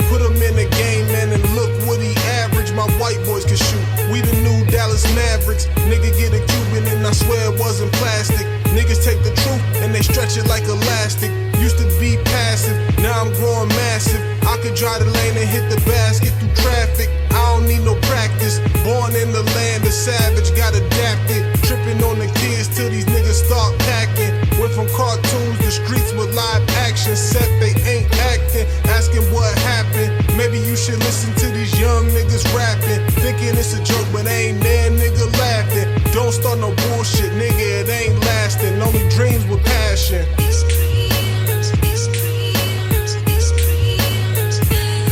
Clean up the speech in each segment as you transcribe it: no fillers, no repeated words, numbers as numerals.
Put him in the game, man, and look what he averaged. My white boys can shoot. We the new Dallas Mavericks. Nigga get a Cuban and I swear it wasn't plastic. Niggas take the truth and they stretch it like elastic. Used to be passive, now I'm growing massive. I could drive the lane and hit the basket through traffic. I don't need no practice. Born in the land of savage, got adapted. Tripping on the kids till these niggas start packing. Went from cartoons to streets with live action. Set they ain't acting, asking what happened. Maybe you should listen to these young niggas rapping. Thinking it's a joke, but ain't there nigga laughing. Don't start no bullshit, nigga, it ain't lasting. Only dreams with passion.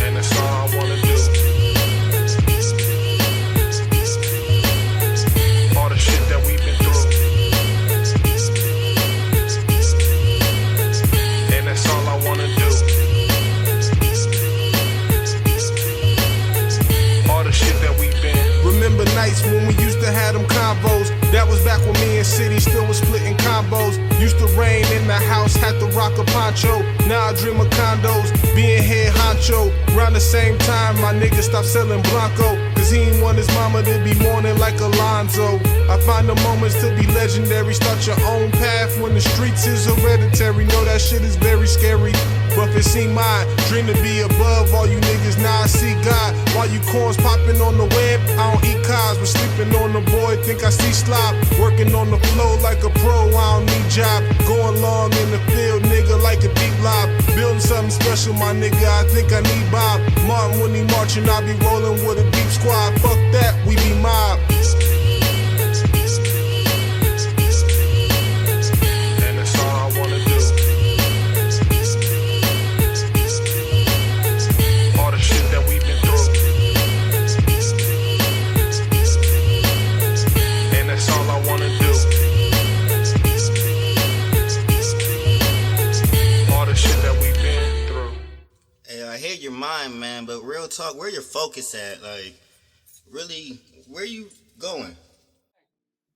And that's all I wanna do. All the shit that we've been through. And that's all I wanna do. All the shit that we've been. Remember nights when we used to have them combos. That was back when me and City still was splitting combos. Used to rain in the house, had to rock a poncho. Now I dream of condos, being head honcho. Around the same time, my nigga stopped selling Blanco. Cause he ain't want his mama to be mourning like Alonzo. I find the moments to be legendary. Start your own path when the streets is hereditary. Know that shit is very scary, but if it seem mine, dream to be above all you niggas. Now I see God. While you corns popping on the web, I don't eat cars. But sleeping on the boy, think I see slop. Working on the flow like a pro, I don't need job. Going long in the field, nigga, like a deep lob. Building something special, my nigga, I think I need Bob Martin when he marching, I be rolling with a deep squad. Fuck that, we be mob. And that's all I wanna do. All the shit that we've been through. And that's all I wanna do. All the shit that we've been through. Hey, I hear your mind, man, but real talk, where your focus at? Like, really, where you going?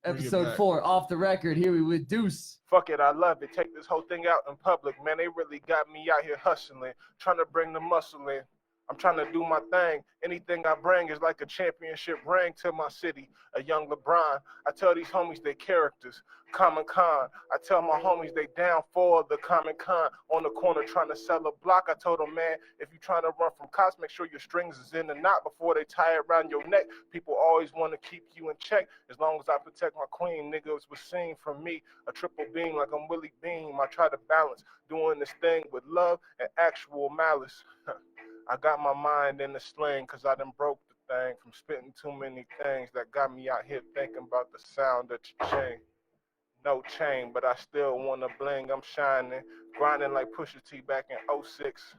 Episode 4, Off the Record. Here we with D.U.E.C.E. Fuck it, I love it. Take this whole thing out in public, man. They really got me out here hustling, trying to bring the muscle in. I'm trying to do my thing. Anything I bring is like a championship ring to my city. A young LeBron. I tell these homies they characters. Common Con. I tell my homies they down for the Common Con. On the corner trying to sell a block. I told them, man, if you trying to run from cops, make sure your strings is in the knot before they tie it around your neck. People always want to keep you in check. As long as I protect my queen, niggas was seen from me. A triple beam like I'm Willie Beam. I try to balance doing this thing with love and actual malice. I got my mind in the sling cause I done broke the thing from spitting too many things that got me out here thinking about the sound of your chain. No chain, but I still wanna bling, I'm shining, grinding like Pusha T back in 06.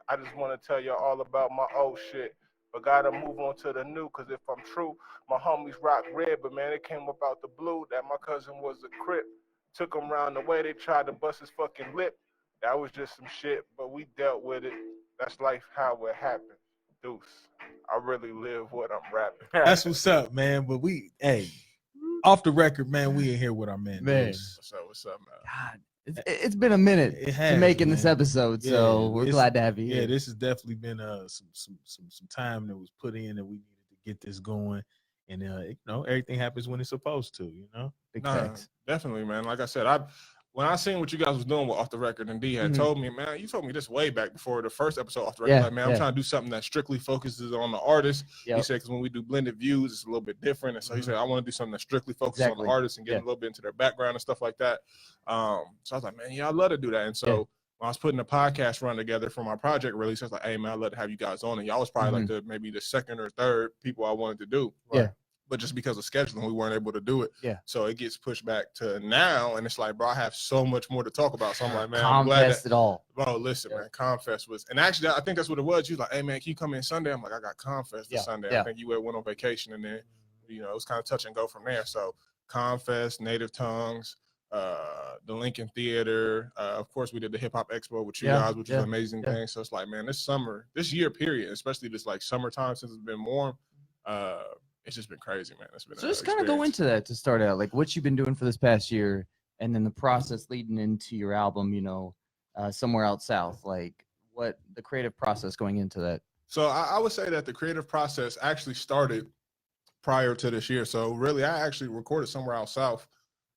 I just wanna tell y'all all about my old shit, but gotta move on to the new, cause if I'm true, my homies rock red, but man, it came about the blue that my cousin was a crip. Took him round the way, they tried to bust his fucking lip. That was just some shit, but we dealt with it. That's life, how it happened. D.U.E.C.E. I really live what I'm rapping. That's what's up, man. But hey, off the record, man, we in here with our man. What's up, man? God, it's been a minute to making this episode, so we're glad to have you here. Yeah, this has definitely been some time that was put in that we needed to get this going, and everything happens when it's supposed to, Big facts. Definitely, man. Like I said, when I seen what you guys was doing with Off the Record, and D had told me, man, you told me this way back before the first episode Off the Record. Like, man, I'm trying to do something that strictly focuses on the artist. He said, because when we do blended views, it's a little bit different. And so he said, I want to do something that strictly focuses on the artist and get a little bit into their background and stuff like that. So I was like, man, yeah, I'd love to do that. And so when I was putting a podcast run together for my project release, I was like, hey, man, I'd love to have you guys on. And y'all was probably like maybe the second or third people I wanted to do. Yeah. but just because of scheduling, we weren't able to do it. Yeah. So it gets pushed back to now, and it's like, bro, I have so much more to talk about. So I'm like, man, I'm glad that. It all. Bro, listen, man, Confest was, and actually, I think that's what it was. You was like, hey, man, can you come in Sunday? I'm like, I got Confest this Sunday. I think you went on vacation, and then, you know, it was kind of touch and go from there. So Confest, Native Tongues, the Lincoln Theater. Of course, we did the Hip Hop Expo with you guys, which was an amazing thing. So it's like, man, this year period, especially this like summertime since it's been warm, it's just been crazy, man. It's been so just kind of go into that to start out, like what you've been doing for this past year, and then the process leading into your album, you know, Somewhere Out South, like what the creative process going into that. So I would say that the creative process actually started prior to this year. So really, I actually recorded Somewhere Out South.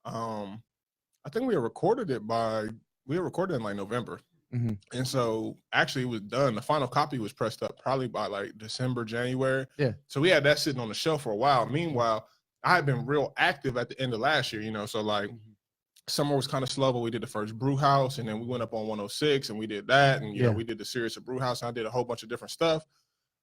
I think we recorded in like November. And so actually it was done. The final copy was pressed up probably by like December, January. Yeah. So we had that sitting on the shelf for a while. Meanwhile, I had been real active at the end of last year, you know, so like summer was kind of slow, but we did the first brew house, and then we went up on 106 and we did that. And, you know, we did the series of brew house, and I did a whole bunch of different stuff.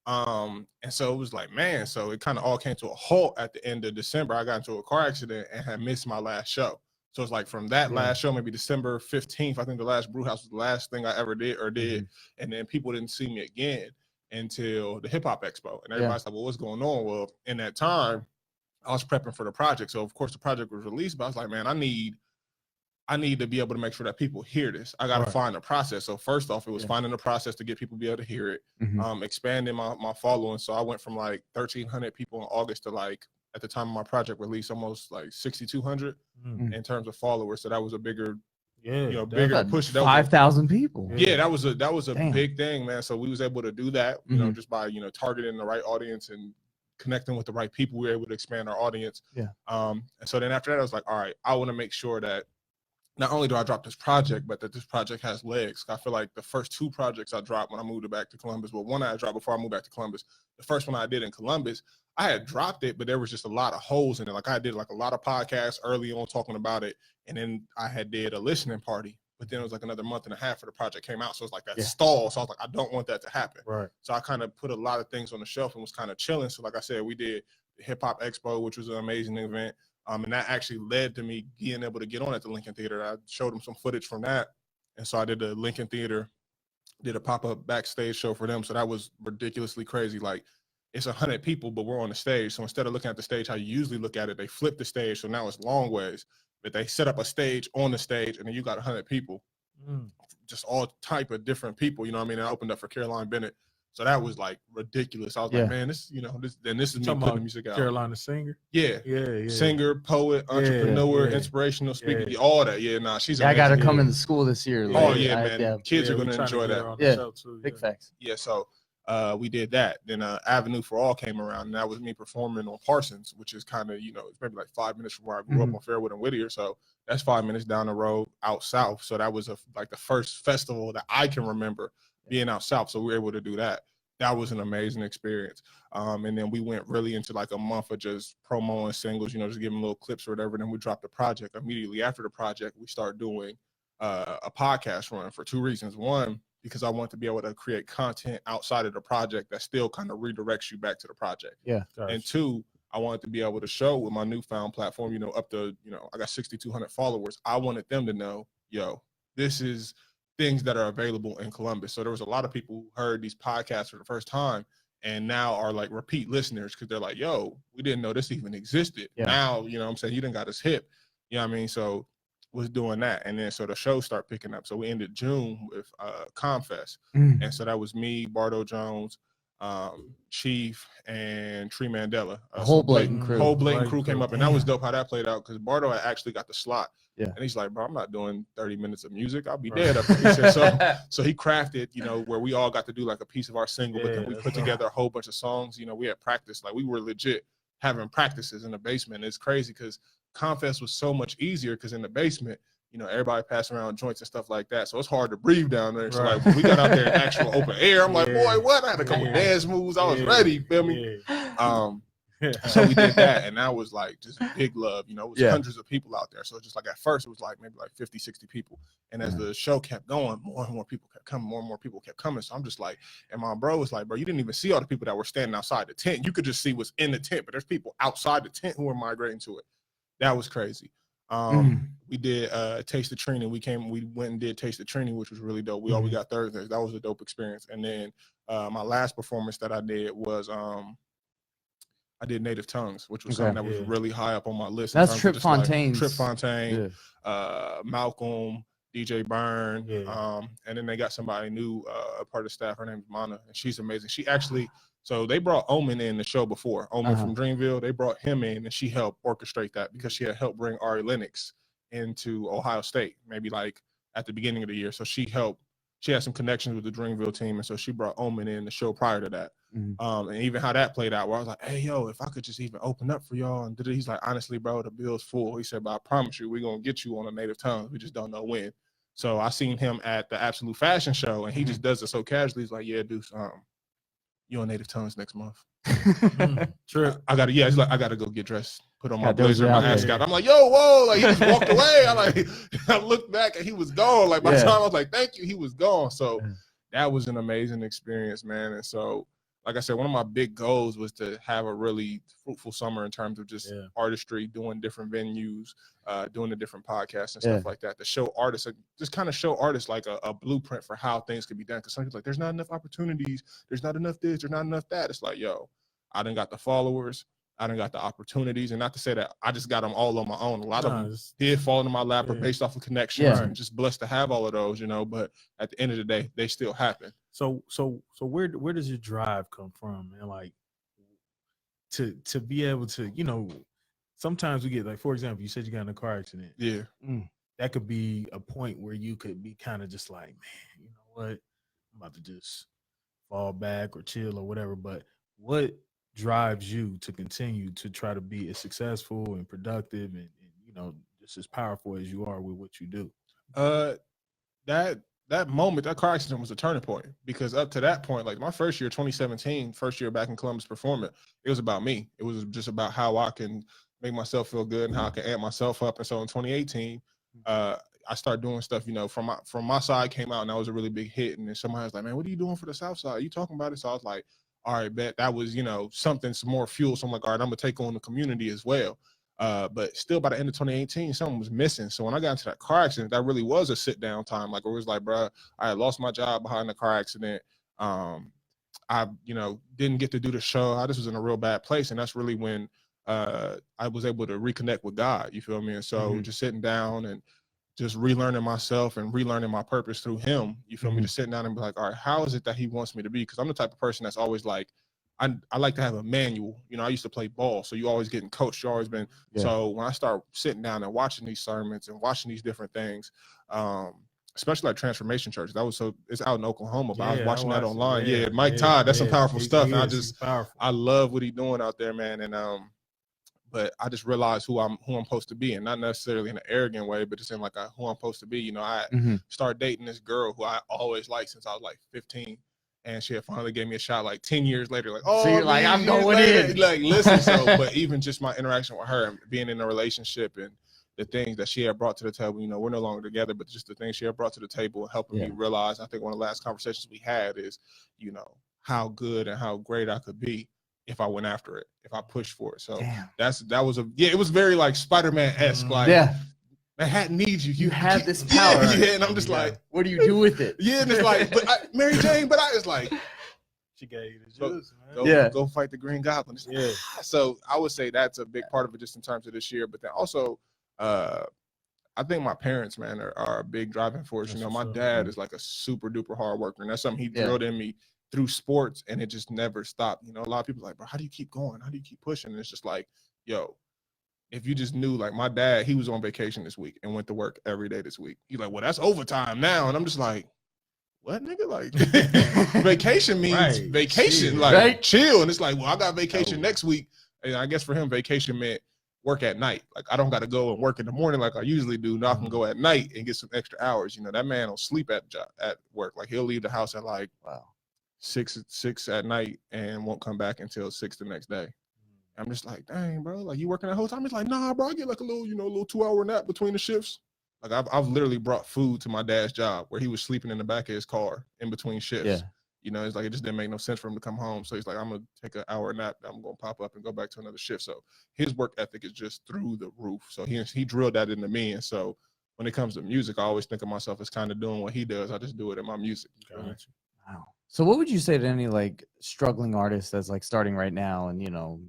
And so it was like, man, so it kind of all came to a halt at the end of December. I got into a car accident and had missed my last show. So it's like from that last show, maybe December 15th, I think the last brew house was the last thing I ever did. And then people didn't see me again until the Hip Hop Expo. And everybody's like, well, what's going on? Well, in that time, I was prepping for the project. So of course the project was released, but I was like, man, I need to be able to make sure that people hear this. I got to find a process. So first off, it was finding a process to get people to be able to hear it, expanding my following. So I went from like 1,300 people in August to like, at the time of my project release, almost like 6,200 in terms of followers. So that was a bigger, bigger push. 5,000 people. Yeah, that was a big thing, man. So we was able to do that, you know, just by, you know, targeting the right audience and connecting with the right people. We were able to expand our audience. Yeah. And so then after that, I was like, all right, I want to make sure that not only do I drop this project, but that this project has legs. I feel like the first two projects I dropped when I moved back to Columbus, well, one I dropped before I moved back to Columbus. The first one I did in Columbus, I had dropped it, but there was just a lot of holes in it. Like I did like a lot of podcasts early on talking about it, and then I had did a listening party, but then it was like another month and a half for the project came out. So it's like that stall. So I was like, I don't want that to happen. Right. So I kind of put a lot of things on the shelf and was kind of chilling. So like I said, we did the Hip Hop Expo, which was an amazing event. And that actually led to me being able to get on at the Lincoln Theater. I showed them some footage from that. And so I did the Lincoln Theater, did a pop-up backstage show for them. So that was ridiculously crazy. Like it's 100 people, but we're on the stage. So instead of looking at the stage how you usually look at it, they flip the stage. So now it's long ways. But they set up a stage on the stage, and then you got 100 people, just all type of different people. You know what I mean? I opened up for Caroline Bennett. So that was like ridiculous. I was like, man, this, you know, this is me putting the music out. Carolina singer? Yeah. Singer, poet, entrepreneur, inspirational speaker, all that. Yeah, nah, she's amazing. I got to come into school this year. Like, man. Kids are going to enjoy that. Yeah, big facts. Yeah, so we did that. Then Avenue for All came around, and that was me performing on Parsons, which is kind of, you know, it's maybe like 5 minutes from where I grew up on Fairwood and Whittier. So that's 5 minutes down the road out south. So that was like the first festival that I can remember being out south. So we were able to do that. That was an amazing experience. And then we went really into like a month of just promoing singles, you know, just giving little clips or whatever. Then we dropped the project. Immediately after the project, we started doing a podcast run for two reasons. One, because I want to be able to create content outside of the project that still kind of redirects you back to the project. Yeah. And two, I wanted to be able to show with my newfound platform, you know, up to, you know, I got 6,200 followers. I wanted them to know, yo, this is things that are available in Columbus. So there was a lot of people who heard these podcasts for the first time and now are like repeat listeners because they're like, yo, we didn't know this even existed. Now, you know what I'm saying, you done got us hip. You know what I mean? So was doing that. And then so the show started picking up. So we ended June with Confest. And so that was me, Bardo Jones, Chief, and Tree Mandela. Whole blatant crew. Whole blatant crew came up. And that was dope how that played out because Bardo had actually got the slot. Yeah. And he's like, bro, I'm not doing 30 minutes of music. I'll be dead up there. He said, so he crafted, you know, where we all got to do like a piece of our single, but then we put together a whole bunch of songs. You know, we had practice. Like we were legit having practices in the basement. It's crazy because Confest was so much easier because in the basement, you know, everybody passing around joints and stuff like that. So it's hard to breathe down there. So like when we got out there in actual open air, I'm like, boy, what? I had a couple dance moves. I was ready, feel me? So we did that, and that was like just big love. You know, it was Yeah. hundreds of people out there. So just like at first, it was like maybe like 50, 60 people. And as the show kept going, more and more people kept coming, more and more people kept coming. So I'm just like, and my bro was like, bro, you didn't even see all the people that were standing outside the tent. You could just see what's in the tent, but there's people outside the tent who are migrating to it. That was crazy. We did Taste the Trini. We went and did Taste the Trini, which was really dope. We always got Thursdays. That was a dope experience. And then my last performance that I did was I did Native Tongues, which was something that was really high up on my list. That's in terms Trip of just like Fontaine's. Trip Fontaine, Malcolm, DJ Byrne, and then they got somebody new, a part of the staff. Her name's Mana, and she's amazing. She actually, so they brought Omen in the show before. Omen from Dreamville, they brought him in, and she helped orchestrate that because she had helped bring Ari Lennox into Ohio State, maybe like at the beginning of the year. So she had some connections with the Dreamville team, and so she brought Omen in the show prior to that. And even how that played out, where I was like, hey, yo, if I could just even open up for y'all. And he's like, honestly, bro, the bill's full. He said, but I promise you, we're going to get you on a Native Tongues. We just don't know when. So I seen him at the Absolute Fashion Show, and he just does it so casually. He's like, yeah, Deuce, you on Native Tongues next month. True. I got to, he's like, I got to go get dressed, put on my blazer, my ascot. I'm like, yo, whoa, like he just walked away. I looked back and he was gone. Like by the time I was like, thank you, he was gone. So that was an amazing experience, man. And so, like I said, one of my big goals was to have a really fruitful summer in terms of just artistry, doing different venues, doing the different podcasts and stuff like that, to show artists, just kind of show artists like a blueprint for how things could be done. Because some people like, there's not enough opportunities, there's not enough this, there's not enough that. It's like, yo, I done got the followers, I done got the opportunities, and not to say that I just got them all on my own. A lot of them did fall into my lap or based off of connections. I'm just blessed to have all of those, you know, but at the end of the day, they still happen. So where does your drive come from, man? Like to be able to, you know, sometimes we get like, for example, you said you got in a car accident. Yeah. That could be a point where you could be kind of just like, man, you know what? I'm about to just fall back or chill or whatever. But what drives you to continue to try to be as successful and productive and you know, just as powerful as you are with what you do? That moment, that car accident was a turning point, because up to that point, like my first year, 2017, first year back in Columbus performing, it was about me. It was just about how I can make myself feel good and how I can amp myself up. And so in 2018, I started doing stuff, you know, from my side came out, and that was a really big hit. And then somebody was like, man, what are you doing for the South Side? Are you talking about it? So I was like, all right, bet. That was, you know, something, some more fuel. So I'm like, all right, I'm gonna take on the community as well. But still, by the end of 2018, something was missing. So when I got into that car accident, that really was a sit down time. Like it was like, bro, I had lost my job behind the car accident. I, you know, didn't get to do the show. I just was in a real bad place. And that's really when I was able to reconnect with God. You feel me? And so just sitting down and just relearning myself and relearning my purpose through him. You feel me? Just sitting down and be like, all right, how is it that he wants me to be? Because I'm the type of person that's always like, I like to have a manual. You know, I used to play ball, so you always getting coached. You always been. So when I start sitting down and watching these sermons and watching these different things, especially like Transformation Church, that was it's out in Oklahoma, but I was watching that online. Mike Todd, that's some powerful stuff. And I love what he's doing out there, man. And but I just realized who I'm supposed to be, and not necessarily in an arrogant way, but just in like who I'm supposed to be. You know, I started dating this girl who I always liked since I was like 15. And she had finally gave me a shot like 10 years later. Like, oh, so you're like, I'm going in. Like, listen, so, but even just my interaction with her and being in a relationship and the things that she had brought to the table, you know, we're no longer together, but just the things she had brought to the table and helping me realize, I think one of the last conversations we had is, you know, how good and how great I could be if I went after it, if I pushed for it. So that was it was very like Spider-Man-esque, like, Manhattan needs you. You have this power. And I'm just like, what do you do with it? And it's like, but Mary Jane, but I was like, she gave you the juice, man. Go fight the Green Goblin. So I would say that's a big part of it, just in terms of this year. But then also, I think my parents, man, are a big driving force. That's, you know, my dad is like a super duper hard worker, and that's something he drilled in me through sports, and it just never stopped. You know, a lot of people are like, bro, how do you keep going? How do you keep pushing? And it's just like, yo, if you just knew, like my dad, he was on vacation this week and went to work every day this week. He's like, well, that's overtime now. And I'm just like, what, nigga? Like, vacation means vacation, like chill. And it's like, well, I got vacation next week. And I guess for him, vacation meant work at night. Like, I don't got to go and work in the morning like I usually do. Now I can go at night and get some extra hours. You know, that man will sleep at work. Like, he'll leave the house at like 6 at night and won't come back until 6 the next day. I'm just like, dang, bro, like you working that whole time? He's like, nah, bro, I get like a little, little 2 hour nap between the shifts. Like I've literally brought food to my dad's job where he was sleeping in the back of his car in between shifts. Yeah. It's like it just didn't make no sense for him to come home. So he's like, I'm gonna take an hour nap. I'm gonna pop up and go back to another shift. So his work ethic is just through the roof. So he drilled that into me. And so when it comes to music, I always think of myself as kind of doing what he does. I just do it in my music. You feel me? Gotcha. Wow. So what would you say to any like struggling artist that's like starting right now and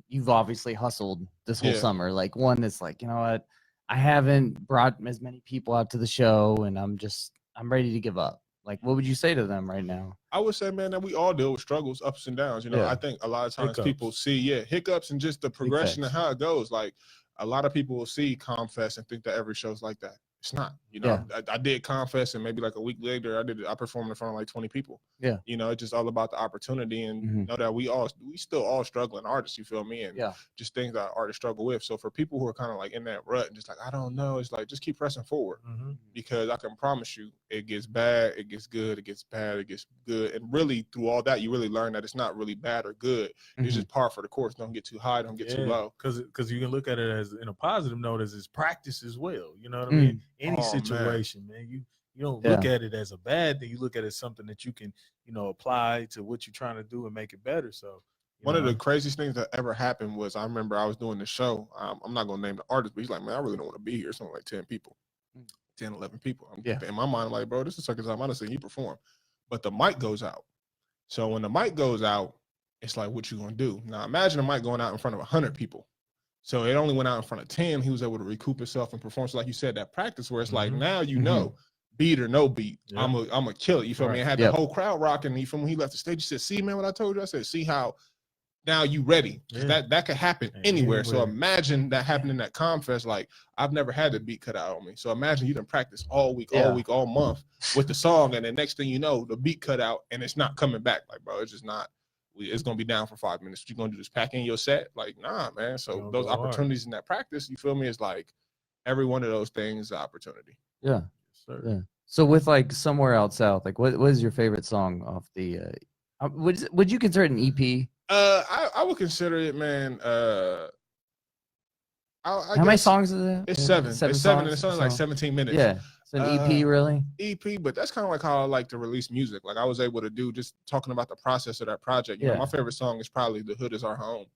you've obviously hustled this whole Yeah. summer, like one that's like, you know what, I haven't brought as many people out to the show and I'm ready to give up. Like what would you say to them right now? I would say, man, that we all deal with struggles, ups and downs. Yeah. I think a lot of times Hiccups. people see, hiccups and just the progression of facts. how it goes. Like a lot of people will see Comfest and think that every show's like that. It's not. Yeah. I did Comfest and maybe like a week later I performed in front of like 20 people. Yeah. It's just all about the opportunity and Mhm. know that we still all struggling artists, you feel me? And Yeah. just things that artists struggle with. So for people who are kind of like in that rut and just like, I don't know, it's like just keep pressing forward. Mm-hmm. Because I can promise you it gets bad, it gets good, it gets bad, it gets good. And really through all that, you really learn that it's not really bad or good. Mhm. It's just par for the course. Don't get too high, don't get too low. Because you can look at it as in a positive note as it's practice as well. You know what I Mm. mean? Any Oh, situation, man. You don't look at it as a bad thing. You look at it as something that you can, apply to what you're trying to do and make it better. So One of the craziest things that ever happened was I remember I was doing the show. I'm not going to name the artist, but he's like, man, I really don't want to be here. It's only like 10 people, 10, 11 people. In my mind, I'm like, bro, this is the second time I've seen you perform. But the mic goes out. So when the mic goes out, it's like, what you going to do? Now imagine the mic going out in front of 100 people. So it only went out in front of 10. He was able to recoup himself and perform. So like you said, that practice where it's like, now beat or no beat, I'm a kill it. You feel me? And had the whole crowd rocking. You feel me? He left the stage. He said, see, man, what I told you? I said, see how now you ready. That could happen anywhere. So imagine that happening at Comfest. Like I've never had the beat cut out on me. So imagine you done practice all week, all month with the song. And the next thing you know, the beat cut out and it's not coming back. Like, bro, it's just not. It's gonna be down for 5 minutes. What you gonna do? Just pack in your set? Like, nah, man. So those opportunities in that practice, you feel me? Is like every one of those things, opportunity. Yeah. Yeah. So with like Somewhere Out South, like what is your favorite song off the? Would you consider it an EP? I would consider it, man. How many songs is it? It's seven. Seven It's songs? seven. It's only like 17 minutes. Yeah. So an EP, really? EP, but that's kind of like how I like to release music. Like I was able to do just talking about the process of that project. You know, my favorite song is probably "The Hood Is Our Home."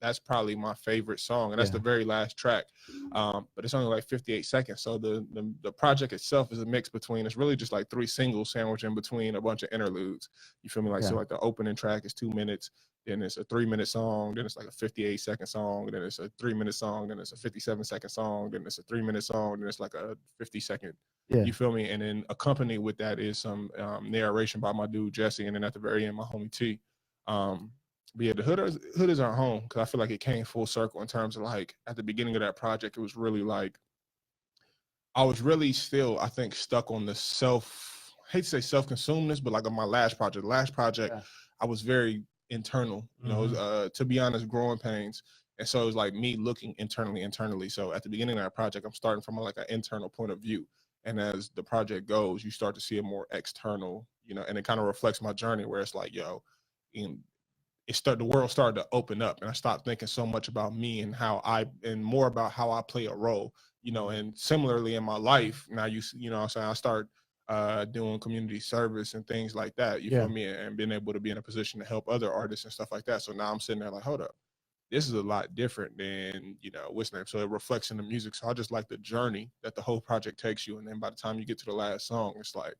That's probably my favorite song, and that's the very last track. But it's only like 58 seconds. So the project itself is a mix between. It's really just like 3 singles sandwiched in between a bunch of interludes. You feel me? Like so, like the opening track is 2 minutes. Then it's a 3-minute song. Then it's like a 58-second song. Then it's a 3-minute song. Then it's a 57-second song. Then it's a 3-minute song. Then it's like a 50-second. Yeah. You feel me? And then accompanied with that is some narration by my dude Jesse, and then at the very end, my homie T. But yeah, the hood is our home because I feel like it came full circle in terms of like at the beginning of that project, it was really like I was really still, I think, stuck on the I hate to say self-consumeness, but like on my last project, I was very internal, to be honest, growing pains. And so it was like me looking internally. So at the beginning of that project, I'm starting from like an internal point of view. And as the project goes, you start to see a more external, and it kind of reflects my journey where it's like, the world started to open up and I stopped thinking so much about me and more about how I play a role, and similarly in my life, now I'm saying I start doing community service and things like that, you feel me, and being able to be in a position to help other artists and stuff like that. So now I'm sitting there like, hold up, this is a lot different than, what's name. So it reflects in the music. So I just like the journey that the whole project takes you. And then by the time you get to the last song, it's like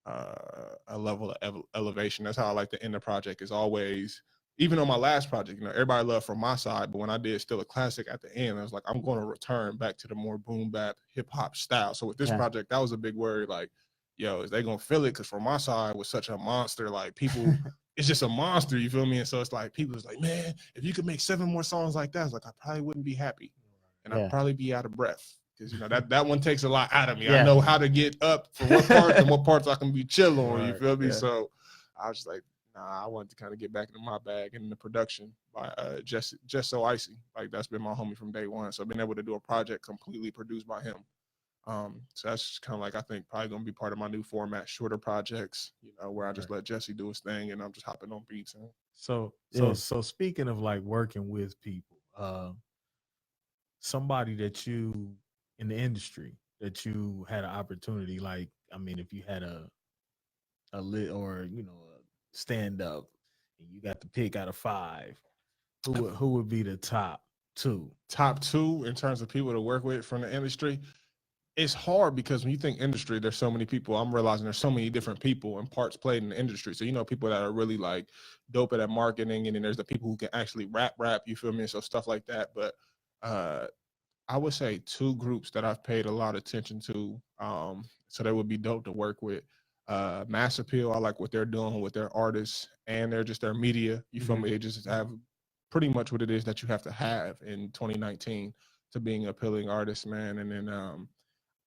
a level of elevation. That's how I like to end the project, is always, even on my last project, everybody loved From My Side, but when I did Still a Classic at the end, I was like, I'm going to return back to the more boom bap hip hop style. So with this project, that was a big worry. Like, is they going to feel it? Because From My Side was such a monster. Like people, it's just a monster, you feel me? And so it's like, people was like, man, if you could make 7 more songs like that, I was like, I probably wouldn't be happy. And I'd probably be out of breath. Because that one takes a lot out of me. I know how to get up for what parts and what parts I can be chill on. You feel me? Yeah. So I was like, nah, I wanted to kind of get back into my bag and in the production by just so icy. Like that's been my homie from day one. So being able to do a project completely produced by him, So that's kind of like, I think probably gonna be part of my new format, shorter projects, where I just Right. let Jesse do his thing and I'm just hopping on beats. And Yeah. So speaking of like working with people, somebody that you in the industry that you had an opportunity, like, I mean, if you had a lit or a stand up and you got to pick out of five, who would be the top two? top two in terms of people to work with from the industry, it's hard because when you think industry, there's so many people. I'm realizing there's so many different people and parts played in the industry. So people that are really like dope at marketing, and then there's the people who can actually rap. You feel me? So stuff like that. But uh, I would say two groups that I've paid a lot of attention to. So they would be dope to work with. Mass Appeal, I like what they're doing with their artists and their media. You feel Mhm. me? They just have pretty much what it is that you have to have in 2019 to being an appealing artist, man. And then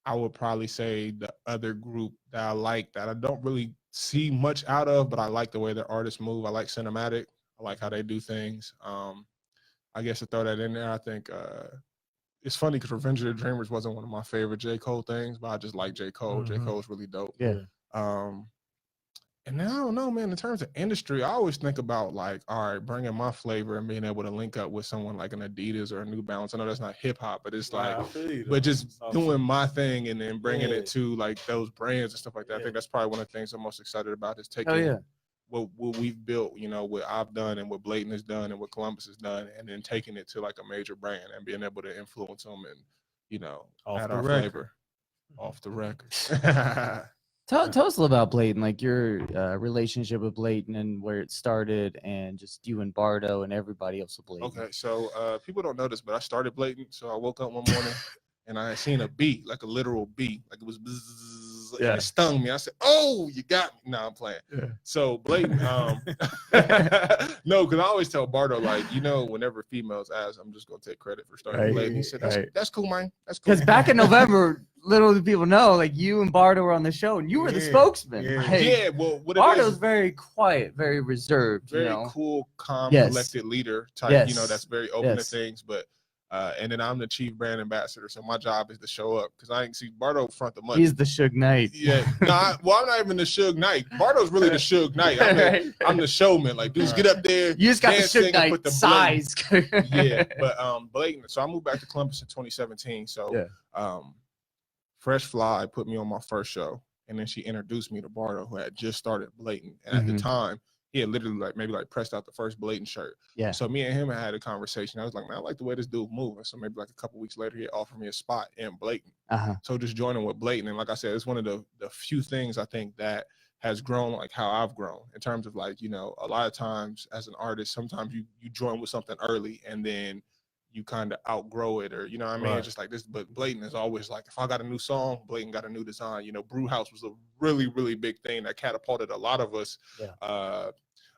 I would probably say the other group that I like that I don't really see much out of, but I like the way their artists move. I like Cinematic. I like how they do things. I guess to throw that in there, I think it's funny because Revenge of the Dreamers wasn't one of my favorite J. Cole things, but I just like J. Cole. J. Mm-hmm. Cole's really dope. Yeah. Yeah. Um, and I don't know, man, in terms of industry, I always think about like, all right, bringing my flavor and being able to link up with someone like an Adidas or a New Balance. I know that's not hip hop, but it's Right, like, I feel you but though. just It's all doing shit. my thing and then bringing Yeah. it to like those brands and stuff like that. I Yeah. think that's probably one of the things I'm most excited about is Oh taking yeah. what we've built, what I've done and what Bladen has done and what Columbus has done, and then taking it to like a major brand and being able to influence them and, Off add the our record. flavor off the record. Tell us a little about Bladen, like your relationship with Bladen and where it started, and just you and Bardo and everybody else with Bladen. Okay, so people don't know this, but I started Blatant. So I woke up one morning and I had seen a beat, like a literal beat, like it was bzzz, and Yeah. it stung me. I said, "Oh, you got me!" No, I'm playing. Yeah. So Blatant, no, because I always tell Bardo, like, whenever females ask, I'm just gonna take credit for starting Right, Blatant. He said, "That's right. that's cool, man. That's cool." Because back in November, little do people know, like you and Bardo were on the show, and you were the Yeah, spokesman. yeah. Like, Yeah, well, what it Bardo's is, very quiet, very reserved. very cool, calm, Yes. collected leader type, Yes. that's very open to Yes. things. But and then I'm the chief brand ambassador, so my job is to show up because I ain't see Bardo front the money. He's the Suge Knight. Yeah, well, I'm not even the Suge Knight. Bardo's really the Suge Knight. I'm the showman. Like, dudes, get up there. You just got the dance, Suge sing, and Knight put the size. Yeah, but Blatant. So I moved back to Columbus in 2017. So Yeah. Fresh Fly put me on my first show, and then she introduced me to Bardo, who had just started Blatant. And at the Mhm. time, he had literally maybe pressed out the first Blatant shirt. Yeah. So me and him had a conversation. I was like, man, I like the way this dude moving. So maybe like a couple weeks later, he offered me a spot in Blatant. Uh-huh. So just joining with Blatant, and like I said, it's one of the few things I think that has grown like how I've grown in terms of like, a lot of times as an artist, sometimes you join with something early and then you kind of outgrow it, or what I mean? Right. It's just like this, but Blatant is always like, if I got a new song, Blatant got a new design. Brew House was a really, really big thing that catapulted a lot of us. Yeah.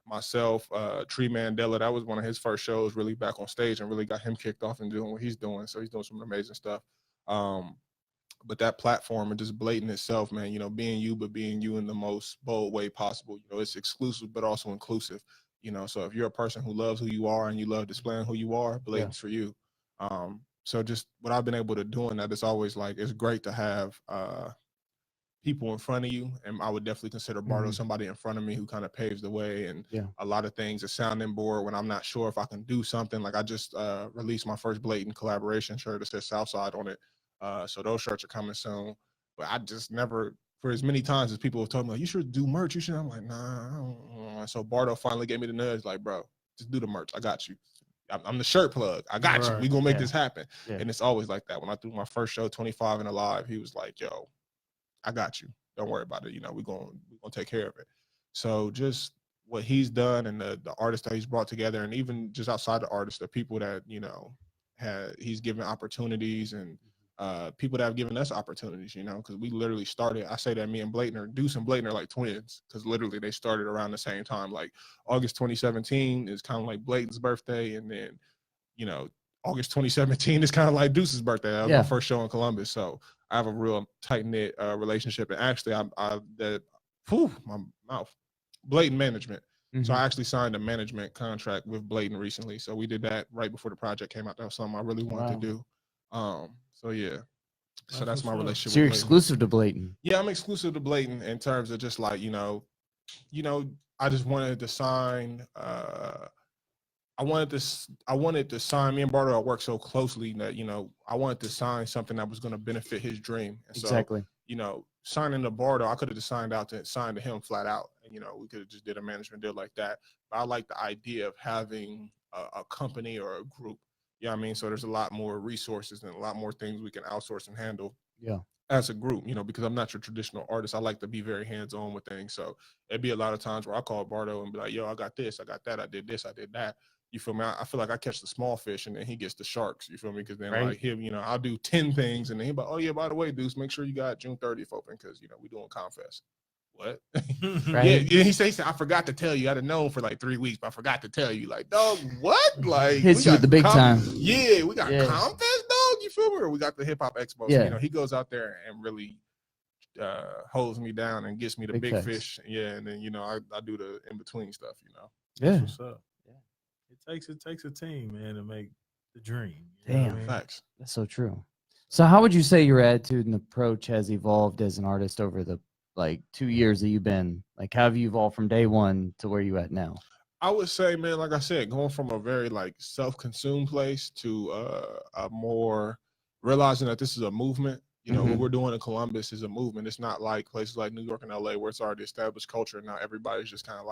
Myself, Tree Mandela, that was one of his first shows really back on stage and really got him kicked off and doing what he's doing. So he's doing some amazing stuff. But that platform and just Blatant itself, man, being you, but being you in the most bold way possible. It's exclusive, but also inclusive. So if you're a person who loves who you are and you love displaying who you are, Blatant's for you. So just what I've been able to do in that, is always like, it's great to have people in front of you, and I would definitely consider Bardo somebody in front of me who kind of paves the way. And a lot of things, a sounding board when I'm not sure if I can do something. Like I just released my first Blatant collaboration shirt that says Southside on it. So those shirts are coming soon. But I just never, for as many times as people have told me, like, you should do merch, you should. I'm like, nah, I don't. So Bardo finally gave me the nudge, like, bro, just do the merch. I got you. I'm the shirt plug. I got you. We gonna make this happen. Yeah. And it's always like that. When I threw my first show, 25 and Alive, he was like, yo, I got you. Don't worry about it. We're gonna take care of it. So just what he's done and the artists that he's brought together, and even just outside the artists, the people that he's given opportunities, and people that have given us opportunities. Because we literally started. I say that me and Blatant, D.U.E.C.E and Blatant are like twins, because literally they started around the same time. Like August 2017 is kind of like Blatant's birthday, and then August 2017 is kind of like D.U.E.C.'s birthday. That was my first show in Columbus, so I have a real tight knit relationship. And actually, my mouth, Blatant management. So I actually signed a management contract with Blatant recently. So we did that right before the project came out. That was something I really wanted to do. So yeah, So that's my relationship So you're with Blatant. exclusive to Blatant. Yeah, I'm exclusive to Blatant in terms of just like, I just wanted to sign. I wanted to sign. Me and Bardo, I work so closely that I wanted to sign something that was going to benefit his dream. And so, Exactly. signing to Bardo, I could have just signed to him flat out, and we could have just did a management deal like that. But I like the idea of having a company or a group. You know what I mean? So there's a lot more resources and a lot more things we can outsource and handle. Yeah. As a group, because I'm not your traditional artist. I like to be very hands-on with things. So it'd be a lot of times where I call Bardo and be like, yo, I got this, I got that, I did this, I did that. You feel me? I feel like I catch the small fish and then he gets the sharks. You feel me? Because then like him, I'll do 10 things and then he'll be like, oh yeah, by the way, Deuce, make sure you got June 30th open because we doing Confest. What? Right. Yeah, he said, I forgot to tell you. I'd have known for like 3 weeks, but I forgot to tell you. Like, dog, what? Like, Hits you with the big time. Yeah, we got Yeah. Confest, dog. You feel me? Or we got the Hip Hop Expo. Yeah. So, he goes out there and really holds me down and gets me the big fish. Yeah, and then I do the in between stuff. Yeah. That's what's up. Yeah. It takes a team, man, to make the dream. Damn. Facts. That's so true. So how would you say your attitude and approach has evolved as an artist over the 2 years that you've been? Like, how have you evolved from day one to where you at now? I would say, man, like I said, going from a very self-consumed place to a more realizing that this is a movement. What we're doing in Columbus is a movement. It's not like places like New York and LA where it's already established culture. Now everybody's just kind of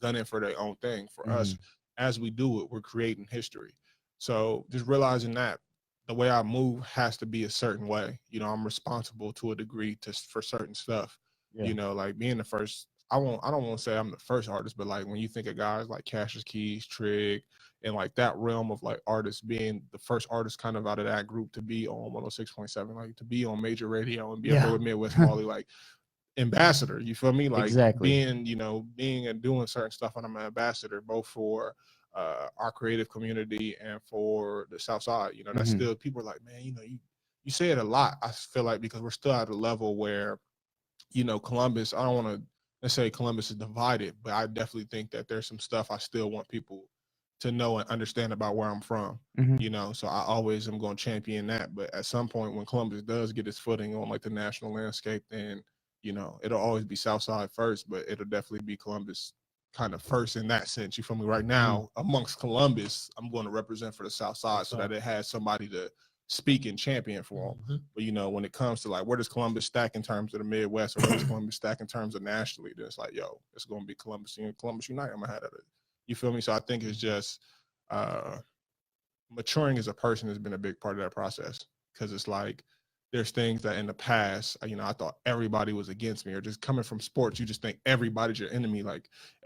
gunning for their own thing. For us, as we do it, we're creating history. So just realizing that the way I move has to be a certain way. I'm responsible to a degree for certain stuff. Yeah. Like being the first. I don't want to say I'm the first artist, but when you think of guys like Cassius Keys, Trig, and that realm of artists being the first artist kind of out of that group to be on 106.7, to be on major radio and be up there with Midwest Molly, ambassador, you feel me? Exactly. being and doing certain stuff, and I'm an ambassador both for our creative community and for the South Side. That's still, people are like, man, you say it a lot. I feel like because we're still at a level where Columbus, I don't want to necessarily Columbus is divided, but I definitely think that there's some stuff I still want people to know and understand about where I'm from. So I always am going to champion that. But at some point when Columbus does get its footing on the national landscape, then it'll always be Southside first, but it'll definitely be Columbus kind of first in that sense. You feel me? Right now, amongst Columbus, I'm going to represent for the South Side so that it has somebody to speak and champion for them. But when it comes to where does Columbus stack in terms of the Midwest, or where does Columbus stack in terms of nationally, then it's it's going to be Columbus Unite. I'm gonna have that. You feel me? So I think it's just maturing as a person has been a big part of that process, because it's there's things that in the past, I thought everybody was against me, or just coming from sports, you just think everybody's your enemy. Or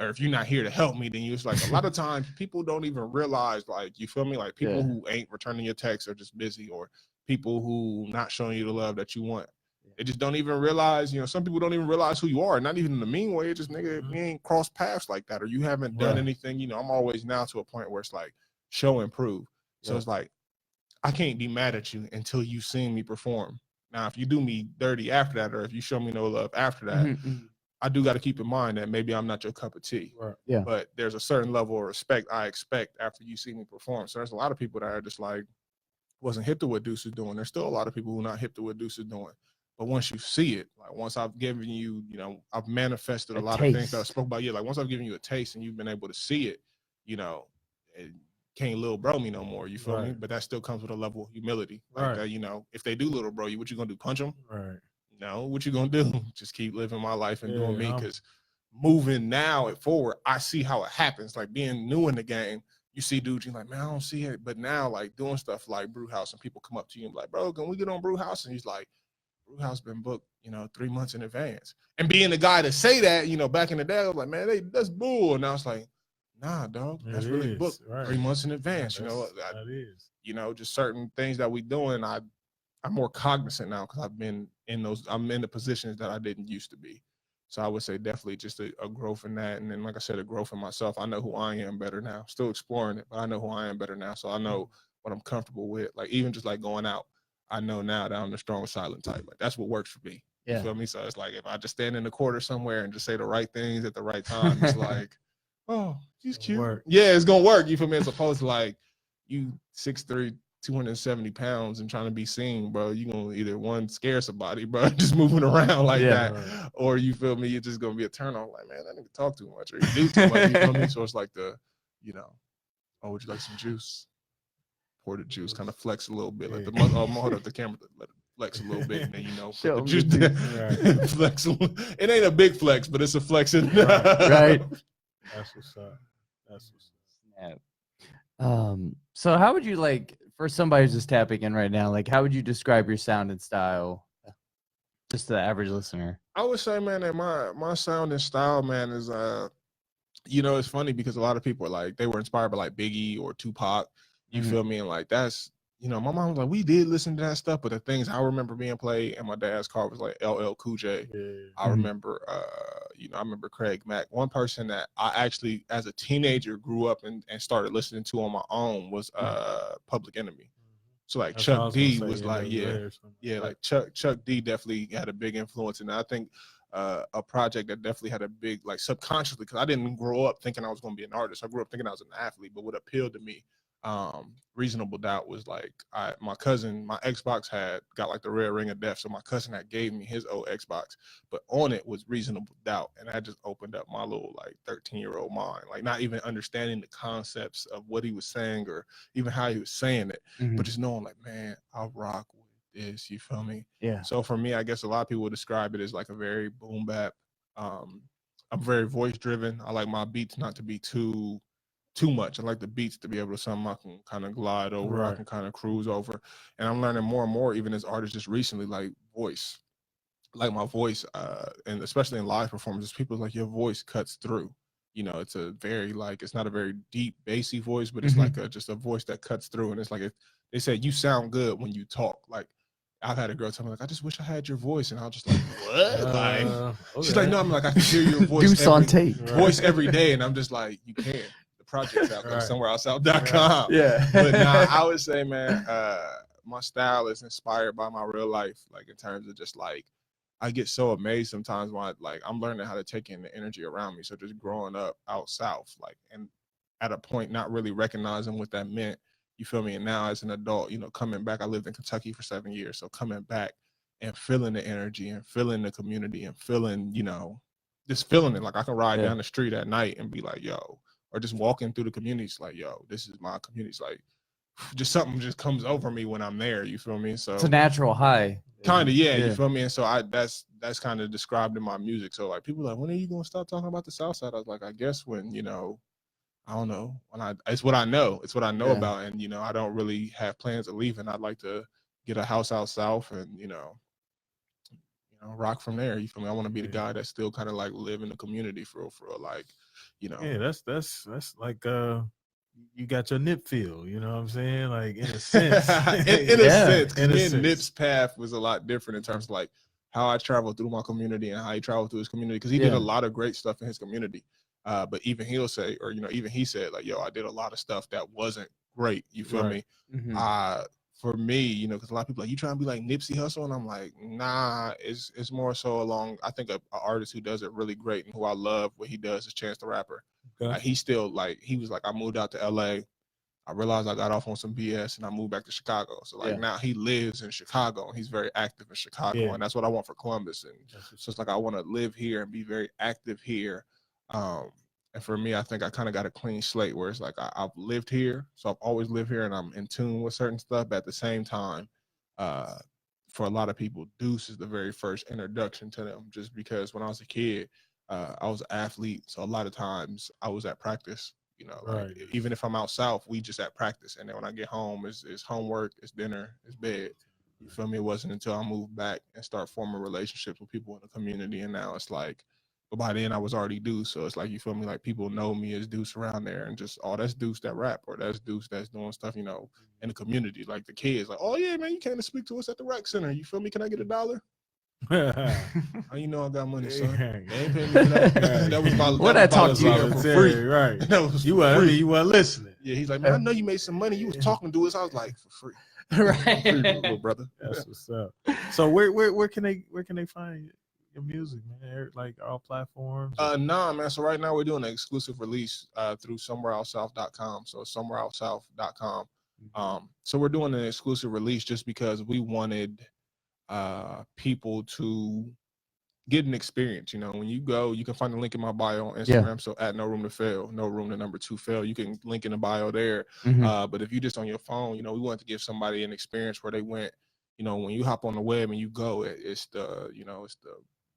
if you're not here to help me, then you just a lot of times people don't even realize, you feel me? People who ain't returning your texts are just busy, or people who not showing you the love that you want. They just don't even realize, some people don't even realize who you are, not even in the mean way. It's just, nigga, we ain't crossed paths like that, or you haven't done anything. I'm always now to a point where it's show and prove. So it's I can't be mad at you until you seen me perform. Now, if you do me dirty after that, or if you show me no love after that, I do got to keep in mind that maybe I'm not your cup of tea. Right. Yeah. But there's a certain level of respect I expect after you see me perform. So there's a lot of people that are just wasn't hip to what D.U.E.C.E is doing. There's still a lot of people who are not hip to what D.U.E.C.E is doing. But once you see it, once I've given you, I've manifested a lot of things that I spoke about. Yeah, once I've given you a taste and you've been able to see it, it can't little bro me no more. You feel me? But that still comes with a level of humility. If they do little bro you, what you gonna do? Punch them? Right. No, what you gonna do? Just keep living my life and doing me. Because moving now and forward, I see how it happens. Being new in the game, you see dudes, you're man, I don't see it. But now, doing stuff like Brew House, and people come up to you and be bro, can we get on Brew House? And he's Brew House been booked, 3 months in advance. And being the guy to say that, back in the day, I was man, that's bull. And now it's nah, dog, that's really booked 3 months in advance. That is. Just certain things that we doing. I'm more cognizant now because I'm in the positions that I didn't used to be. So I would say definitely just a growth in that. And then, like I said, a growth in myself. I know who I am better now. Still exploring it, but I know who I am better now. So I know what I'm comfortable with. Even just going out, I know now that I'm the strong silent type. That's what works for me. You feel me? So it's if I just stand in the corner somewhere and just say the right things at the right time, it's oh, he's cute. Work. Yeah, it's gonna work. You feel me? As opposed to you 6'3", 270 pounds and trying to be seen, bro, you gonna either one scare somebody, bro, just moving around like Yeah. that, or you feel me, you're just gonna be a turn on, like, man, that nigga talk too much or he do too much, you feel me? So it's like you know, oh, would you like some juice? Pour the juice, kind of flex a little bit, let the hold up the camera, let it flex a little bit, and then put Show the 'em juice the there. Flex. It ain't a big flex, but it's a flex. Right. That's what's up. That's what's up. Snap. So how would you like for somebody who's just tapping in right now? Like, how would you describe your sound and style, just to the average listener? I would say, man, that my sound and style, man, is it's funny because a lot of people are like they were inspired by like Biggie or Tupac. You feel me? And like that's my mom was like, we did listen to that stuff, but the things I remember being played in my dad's car was like LL Cool J. I remember I remember Craig Mack. One person that I actually as a teenager grew up and started listening to on my own was Public Enemy. So like That's Chuck D was say, like, like Chuck D definitely had a big influence, and I think a project that definitely had a big like subconsciously, because I didn't grow up thinking I was going to be an artist. I grew up thinking I was an athlete, but what appealed to me, Reasonable Doubt was like my cousin, my Xbox had got like the red ring of death, so my cousin had gave me his old Xbox, but on it was Reasonable Doubt, and that just opened up my little like 13-year-old mind, like not even understanding the concepts of what he was saying or even how he was saying it, but just knowing like, man, I'll rock with this, you feel me? Yeah. So for me, I guess a lot of people would describe it as like a very boom bap. I'm very voice driven. I like my beats not to be too much. I like the beats to be able to something I can kind of glide over, I can kind of cruise over. And I'm learning more and more, even as artists just recently, like voice. Like my voice, and especially in live performances, people are like, your voice cuts through. It's a very like it's not a very deep, bassy voice, but it's like just a voice that cuts through. And it's like they say you sound good when you talk. Like I've had a girl tell me like, I just wish I had your voice, and I was just like, what? Like she's like, no, I'm like, I can hear your voice voice every day, and I'm just like, you can. The project's out, go somewhereoutsouth.com. Yeah. But nah, I would say, man, my style is inspired by my real life, like in terms of just like I get so amazed sometimes when I'm learning how to take in the energy around me. So just growing up out south, like, and at a point not really recognizing what that meant, you feel me? And now as an adult, coming back, I lived in Kentucky for 7 years. So coming back and feeling the energy and feeling the community and feeling, just feeling it. Like I can ride down the street at night and be like, yo, or just walking through the communities like, yo, this is my community. It's like just something just comes over me when I'm there. You feel me? So it's a natural high. Kind of, yeah, you feel me? And so that's kind of described in my music. So like people are like, when are you gonna stop talking about the South Side? I was like, I guess when, I don't know, it's what I know. It's what I know about. And I don't really have plans of leaving. I'd like to get a house out south and, rock from there. You feel me? I want to be the guy that still kind of like live in the community for real, like, Yeah, that's like you got your Nip feel, you know what I'm saying? Like in a sense. in a sense, because me and Nip's path was a lot different in terms of like how I traveled through my community and how he traveled through his community, because he did a lot of great stuff in his community. But even he'll say, or even he said, like, yo, I did a lot of stuff that wasn't great. You feel me? For me, because a lot of people are like, you trying to be like Nipsey Hussle, and I'm like, nah, it's more so along. I think a artist who does it really great and who I love what he does is Chance the Rapper. He still like he was like, I moved out to LA. I realized I got off on some BS and I moved back to Chicago. So like now he lives in Chicago and he's very active in Chicago, and that's what I want for Columbus. And so it's like I want to live here and be very active here. And for me, I think I kind of got a clean slate where it's like I've lived here, so I've always lived here and I'm in tune with certain stuff. But at the same time, for a lot of people, D.U.E.C.E is the very first introduction to them, just because when I was a kid, I was an athlete. So a lot of times I was at practice. Like even if I'm out south, we just at practice. And then when I get home, it's homework, it's dinner, it's bed. You feel me? It wasn't until I moved back and start forming relationships with people in the community. And now it's like, but by then I was already D.U.E.C.E. So it's like, you feel me? Like people know me as D.U.E.C.E around there and just, oh, that's D.U.E.C.E that rap, or that's D.U.E.C.E that's doing stuff, in the community. Like the kids, like, oh yeah, man, you came to speak to us at the rec center. You feel me? Can I get $1? How you know I got money, son? They ain't paying me for that. That was my. What I talked to you for free, right? That was you weren't listening. Yeah, he's like, man, I know you made some money. You was talking to us. I was like, for free, right? Free, little brother. That's what's up. So where can they find your music, man? Like all platforms? Nah, man. So right now we're doing an exclusive release through somewhereoutsouth.com. So somewhereoutsouth.com. So we're doing an exclusive release just because we wanted people to get an experience. You know, when you go, you can find the link in my bio on Instagram. So at No Room to Fail, No Room to number 2 Fail. You can link in the bio there. But if you just on your phone, you know, we wanted to give somebody an experience where they went. You know, when you hop on the web and you go, it's the, you know, it's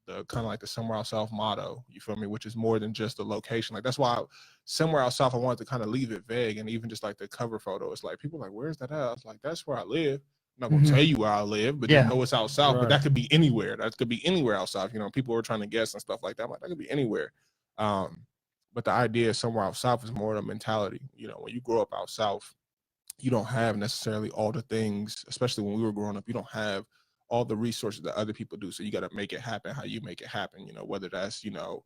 the kind of like the Somewhere Out South motto. You feel me? Which is more than just a location. Like that's why Somewhere Out South, I wanted to kind of leave it vague, and even just like the cover photo, it's like people are like, where's that at? I was like, that's where I live. I'm not gonna tell you where I live, but just know it's out south. But that could be anywhere. That could be anywhere out south. You know, people were trying to guess and stuff like that. I'm like, that could be anywhere. But the idea of somewhere out south is more of a mentality. You know, when you grow up out south, you don't have necessarily all the things, especially when we were growing up, you don't have all the resources that other people do. So you got to make it happen how you make it happen, you know, whether that's, you know,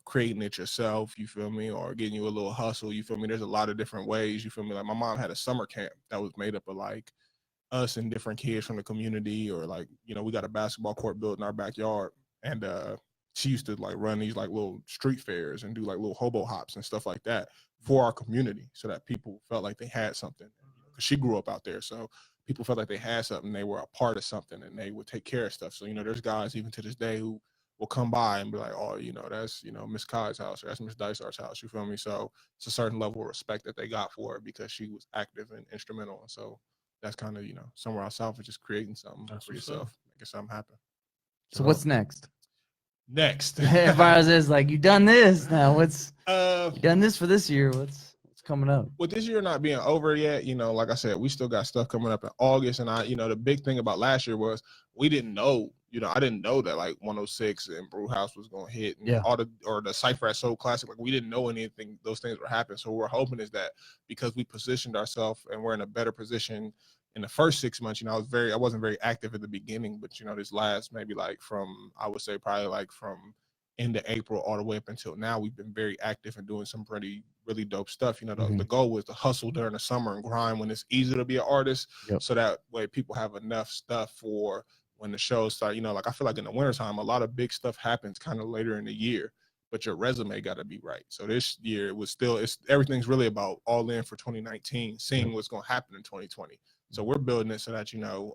creating it yourself, you feel me, or getting you a little hustle, you feel me. There's a lot of different ways, you feel me. Like my mom had a summer camp that was made up of like us and different kids from the community, or like, you know, we got a basketball court built in our backyard, and she used to like run these like little street fairs and do like little hobo hops and stuff like that for our community, so that people felt like they had something. Because she grew up out there, so people felt like they had something, they were a part of something, and they would take care of stuff. So, you know, there's guys even to this day who will come by and be like, oh, you know, that's, you know, Miss Kai's house, or that's Miss Dysart's house, you feel me? So it's a certain level of respect that they got for her because she was active and instrumental. And so that's kind of, you know, somewhere out south is just creating something for yourself, making something happen. So what's next? Next, Everybody says like, you done this now. What's you done this for this year? What's coming up? With this year not being over yet, you know, like I said, we still got stuff coming up in August. And you know, the big thing about last year was we didn't know, you know, I didn't know that like 106 and Brew House was going to hit, and all the Cypher at Soul Classic. Like we didn't know anything, those things were happening. So what we're hoping is that because we positioned ourselves and we're in a better position in the first 6 months, you know, I wasn't very active at the beginning, but you know, this last maybe like from, I would say probably like from into April all the way up until now, we've been very active and doing some really dope stuff. You know, the goal was to hustle during the summer and grind when it's easy to be an artist. So that way people have enough stuff for when the shows start. You know, like I feel like in the wintertime, a lot of big stuff happens kind of later in the year, but your resume got to be right. So this year it was still, everything's really about all in for 2019, seeing what's going to happen in 2020. So we're building it so that, you know,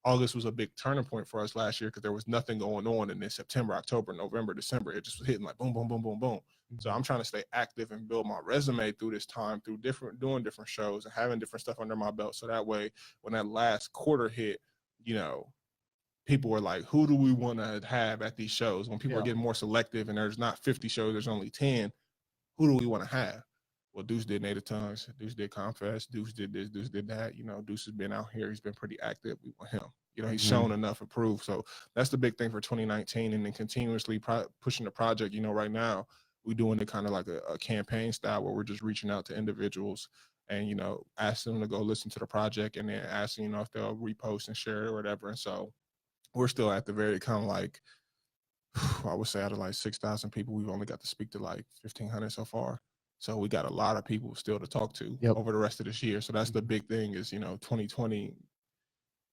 August was a big turning point for us last year because there was nothing going on. And then September, October, November, December, it just was hitting like boom, boom, boom, boom, boom. So I'm trying to stay active and build my resume through this time, through doing different shows and having different stuff under my belt. So that way, when that last quarter hit, you know, people were like, who do we want to have at these shows? When people are getting more selective and there's not 50 shows, there's only 10, who do we want to have? Well, Deuce did Native Tongues. Deuce did Confess. Deuce did this. Deuce did that. You know, Deuce has been out here. He's been pretty active. We want him. You know, he's shown enough and proved. So that's the big thing for 2019. And then continuously pushing the project. You know, right now we're doing it kind of like a campaign style where we're just reaching out to individuals and, you know, asking them to go listen to the project and then asking, you know, if they'll repost and share it or whatever. And so we're still at the very kind of like, I would say out of like 6,000 people, we've only got to speak to like 1,500 so far. So we got a lot of people still to talk to over the rest of this year. So that's the big thing is, you know, 2020,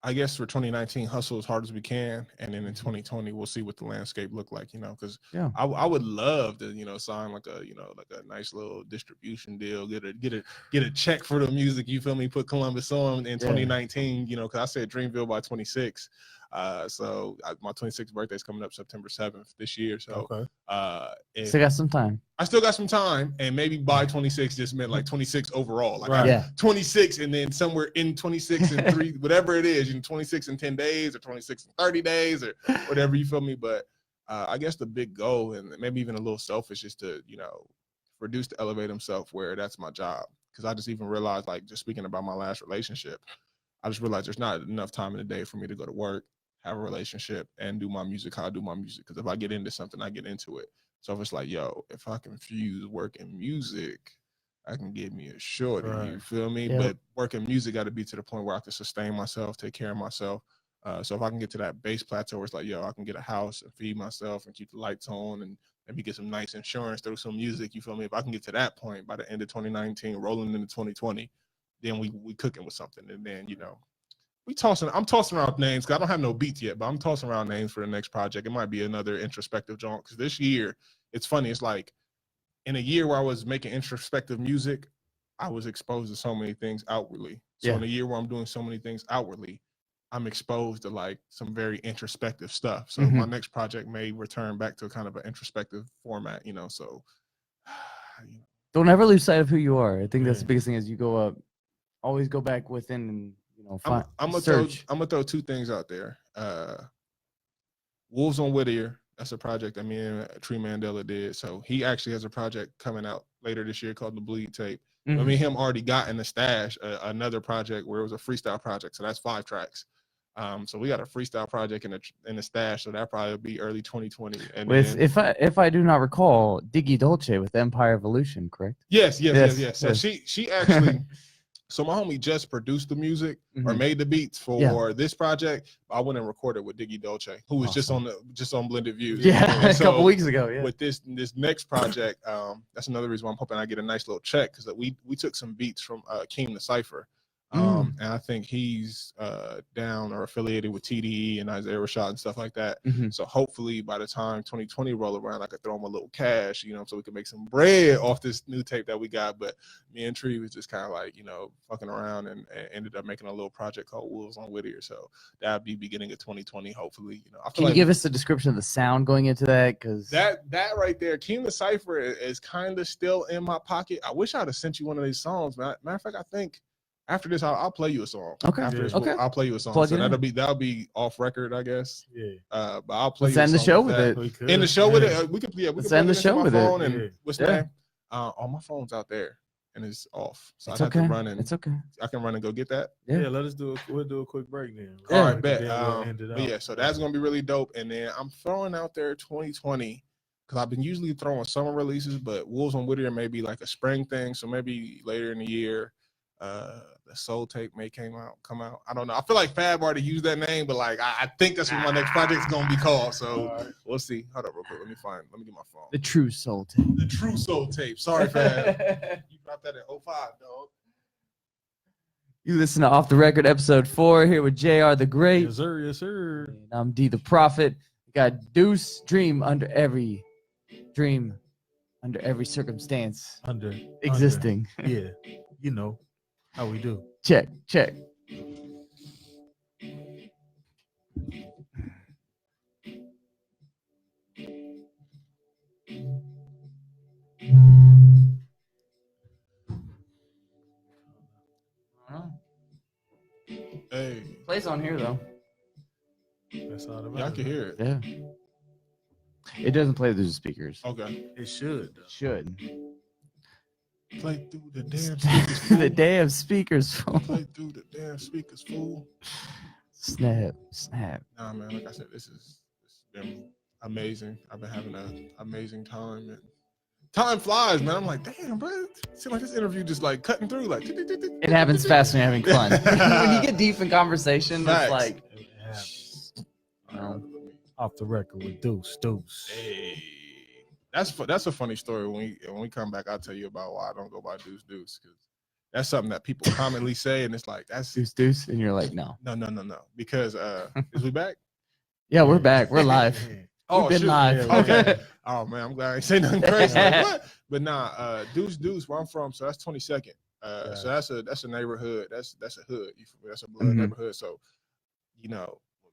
I guess for 2019, hustle as hard as we can. And then in 2020, we'll see what the landscape look like, you know, because I would love to, you know, sign like a, you know, like a nice little distribution deal, get a check for the music, you feel me, put Columbus on in 2019, you know, because I said Dreamville by 26. So my 26th birthday is coming up September 7th this year. So Still got some time. I still got some time, and maybe by 26 just meant like 26 overall. Like 26 and then somewhere in 26 and 3, whatever it is, you know, 26 in 10 days or 26 in 30 days or whatever, you feel me? But I guess the big goal, and maybe even a little selfish, is to, you know, produce to elevate himself where that's my job. Because I just even realized, like, just speaking about my last relationship, I just realized there's not enough time in the day for me to go to work, have a relationship, and do my music how I do my music. Because if I get into something, I get into it. So if it's like, yo, if I can fuse work and music, I can get me a shorty, you feel me? But work and music got to be to the point where I can sustain myself, take care of myself. So if I can get to that base plateau where it's like, yo, I can get a house and feed myself and keep the lights on and maybe get some nice insurance through some music, you feel me? If I can get to that point by the end of 2019, rolling into 2020, then we cooking with something. And then, you know, I'm tossing around names because I don't have no beats yet, but I'm tossing around names for the next project. It might be another introspective jaunt because this year, it's funny. It's like in a year where I was making introspective music, I was exposed to so many things outwardly. So Yeah. in a year where I'm doing so many things outwardly, I'm exposed to like some very introspective stuff. So my next project may return back to kind of an introspective format, you know. So Don't ever lose sight of who you are. I think that's the Yeah. biggest thing as you go up. Always go back within and find I'm search. gonna throw two things out there. Wolves on Whittier. That's a project that me and Tree Mandela did. So he actually has a project coming out later this year called the Bleed Tape. But me and him already got in the stash another project where it was a freestyle project. So that's 5 tracks. So we got a freestyle project in the stash. So that probably will be early 2020. And With then, if I do not recall, D.U.E.C.E with Empire Evolution, correct? yes. So yes. she actually. So my homie just produced the music or made the beats for this project. I went and recorded with Diggy Dolce, who was just on Blended Views. Yeah, a So couple weeks ago. Yeah. with this next project, that's another reason why I'm hoping I get a nice little check, because we took some beats from Keem the Cypher. And I think he's down or affiliated with TDE and Isaiah Rashad and stuff like that. So hopefully by the time 2020 roll around, I could throw him a little cash, so we can make some bread off this new tape that we got. But me and Tree was just kind of like, fucking around and ended up making a little project called Wolves on Whittier. So that'll be beginning of 2020, hopefully. I feel Can you give us a description of the sound going into that? Because that right there, Keem the Cypher is kind of still in my pocket. I wish I'd have sent you one of these songs, man. Matter of fact, I think after this, I'll play you a song. Okay. After this, Okay. I'll play you a song. Plug so it in. that'll be off record, I guess. Yeah. But I'll play Let's you a end the song show with with that. it. In the show with it, we can Let's plug end the into show my with phone it. and what's the name? Oh, my phone's out there and it's off. So It's I okay. have to run and It's okay. I can run and go get that. Yeah. Let us we'll do a quick break then. All right, bet. We'll end it But out. yeah, so that's gonna be really dope. And then I'm throwing out there 2020, because I've been usually throwing summer releases, but Wolves on Whittier may be like a spring thing. So maybe later in the year, the Soul Tape may come out. I don't know. I feel like Fab already used that name, but like I think that's what my next project's gonna be called. So we'll see. Hold up real quick. Let me get my phone. The True Soul Tape. The True Soul Tape. Sorry, Fab. You dropped that in 05, dog. You listen to Off the Record episode 4 here with JR the Great. Yes, sir. Yes, sir. And I'm D the Prophet. We got Deuce, dream under every circumstance existing. Yeah. You know how we do. Check. Hey. Plays on here though. That's all about Y'all can hear it. Yeah. It doesn't play through the speakers. Okay. It should. Should. Play through the damn speakers. Fool. The damn speakers. Play through the damn speakers, fool. Snap. Nah, man. Like I said, this has been amazing. I've been having an amazing time, and time flies, man. I'm like, damn, bro. It seems like this interview just like cutting through, like. It happens fast when you're having fun. When you get deep in conversation, Facts. it's like, Off the record with Deuce. Hey, that's a funny story. When we come back, I'll tell you about why I don't go by Deuce, because that's something that people commonly say, and it's like that's Deuce, and you're like, no. Because is we back? Yeah, we're back. We're live. Oh, We've been live. Yeah, okay. Oh man, I'm glad I ain't say nothing crazy. Like, what? But nah, Deuce, where I'm from, so that's 22nd. So that's a neighborhood. That's a hood. You feel me? That's a blood neighborhood. So, when